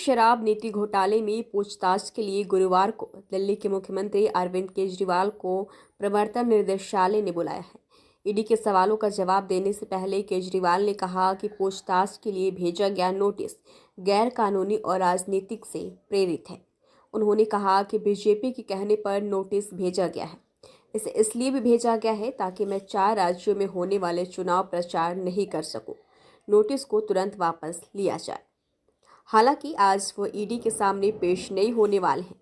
शराब नीति घोटाले में पूछताछ के लिए गुरुवार को दिल्ली के मुख्यमंत्री अरविंद केजरीवाल को प्रवर्तन निदेशालय ने बुलाया है। ईडी के सवालों का जवाब देने से पहले केजरीवाल ने कहा कि पूछताछ के लिए भेजा गया नोटिस गैर कानूनी और राजनीतिक से प्रेरित है। उन्होंने कहा कि बीजेपी के कहने पर नोटिस भेजा गया है। इसे इसलिए भी भेजा गया है ताकि मैं 4 राज्यों में होने वाले चुनाव प्रचार नहीं कर सकूं। नोटिस को तुरंत वापस लिया जाए। हालांकि आज वो ईडी के सामने पेश नहीं होने वाले हैं।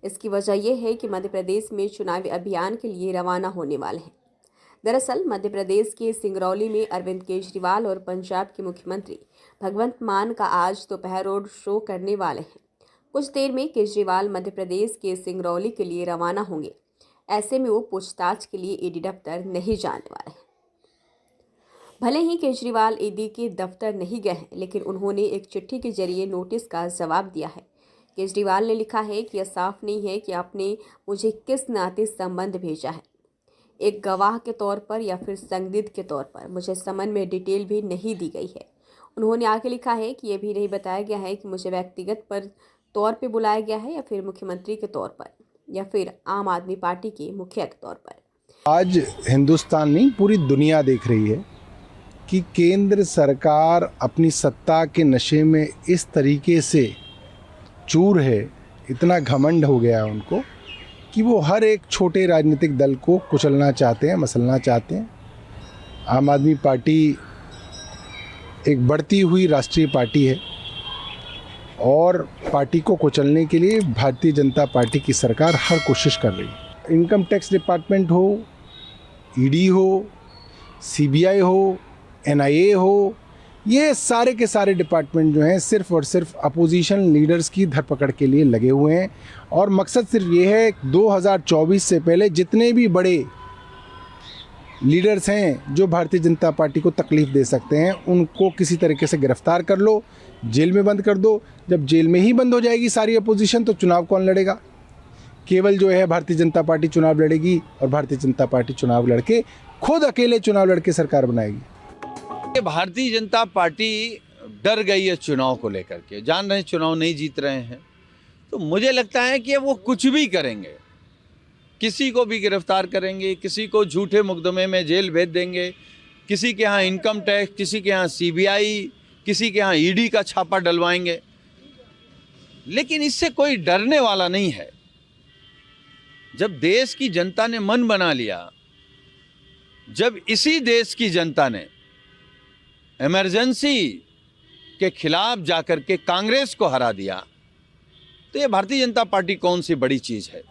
इसकी वजह यह है कि मध्य प्रदेश में चुनावी अभियान के लिए रवाना होने वाले हैं। दरअसल मध्य प्रदेश के सिंगरौली में अरविंद केजरीवाल और पंजाब के मुख्यमंत्री भगवंत मान का आज दोपहर रोड शो करने वाले हैं। कुछ देर में केजरीवाल मध्य प्रदेश के सिंगरौली के लिए रवाना होंगे। ऐसे में वो पूछताछ के लिए ईडी दफ्तर नहीं जाने वाले हैं। भले ही केजरीवाल ईडी के दफ्तर नहीं गए हैं, लेकिन उन्होंने एक चिट्ठी के जरिए नोटिस का जवाब दिया है। केजरीवाल ने लिखा है कि यह साफ नहीं है कि आपने मुझे किस नाते संबंध भेजा है, एक गवाह के तौर पर या फिर संदिग्ध के तौर पर। मुझे समन में डिटेल भी नहीं दी गई है। उन्होंने आगे लिखा है कि यह भी नहीं बताया गया है कि मुझे व्यक्तिगत पर तौर पर बुलाया गया है या फिर मुख्यमंत्री के तौर पर या फिर आम आदमी पार्टी के मुखिया के तौर पर। आज हिंदुस्तान नहीं पूरी दुनिया देख रही है कि केंद्र सरकार अपनी सत्ता के नशे में इस तरीके से चूर है, इतना घमंड हो गया है उनको कि वो हर एक छोटे राजनीतिक दल को कुचलना चाहते हैं, मसलना चाहते हैं। आम आदमी पार्टी एक बढ़ती हुई राष्ट्रीय पार्टी है और पार्टी को कुचलने के लिए भारतीय जनता पार्टी की सरकार हर कोशिश कर रही है। इनकम टैक्स डिपार्टमेंट हो, ईडी हो, सीबीआई हो, एनआईए हो, ये सारे के सारे डिपार्टमेंट जो हैं सिर्फ और सिर्फ अपोजिशन लीडर्स की धरपकड़ के लिए लगे हुए हैं और मकसद सिर्फ ये है 2024 से पहले जितने भी बड़े लीडर्स हैं जो भारतीय जनता पार्टी को तकलीफ दे सकते हैं उनको किसी तरीके से गिरफ्तार कर लो, जेल में बंद कर दो। जब जेल में ही बंद हो जाएगी सारी अपोजिशन तो चुनाव कौन लड़ेगा? केवल जो है भारतीय जनता पार्टी चुनाव लड़ेगी और भारतीय जनता पार्टी चुनाव लड़के खुद अकेले चुनाव लड़के सरकार बनाएगी। भारतीय जनता पार्टी डर गई है चुनाव को लेकर के, जान रहे हैं चुनाव नहीं जीत रहे हैं, तो मुझे लगता है कि वो कुछ भी करेंगे, किसी को भी गिरफ्तार करेंगे, किसी को झूठे मुकदमे में जेल भेज देंगे, किसी के यहाँ इनकम टैक्स, किसी के यहाँ सीबीआई, किसी के यहाँ ईडी का छापा डलवाएंगे। लेकिन इससे कोई डरने वाला नहीं है। जब देश की जनता ने मन बना लिया, जब इसी देश की जनता ने इमरजेंसी के खिलाफ जाकर के कांग्रेस को हरा दिया, तो ये भारतीय जनता पार्टी कौन सी बड़ी चीज है।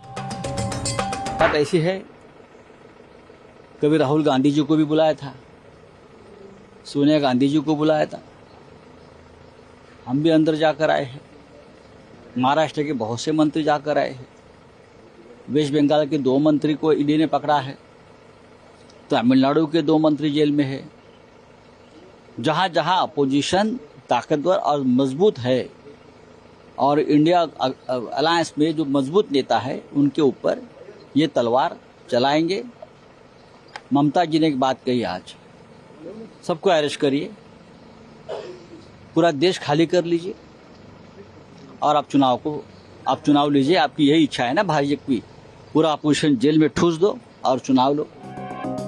बात ऐसी है, कभी राहुल गांधी जी को भी बुलाया था, सोनिया गांधी जी को बुलाया था, हम भी अंदर जाकर आए हैं। महाराष्ट्र के बहुत से मंत्री जाकर आए हैं। वेस्ट बंगाल के 2 मंत्री को ईडी ने पकड़ा है। तमिलनाडु के 2 मंत्री जेल में है। जहां जहां अपोजिशन ताकतवर और मजबूत है और इंडिया अलायंस में जो मजबूत नेता है उनके ऊपर ये तलवार चलाएंगे। ममता जी ने एक बात कही, आज सबको अरेस्ट करिए, पूरा देश खाली कर लीजिए और आप चुनाव लीजिए। आपकी यही इच्छा है ना भाजपा की, पूरा अपोजिशन जेल में ठूस दो और चुनाव लो।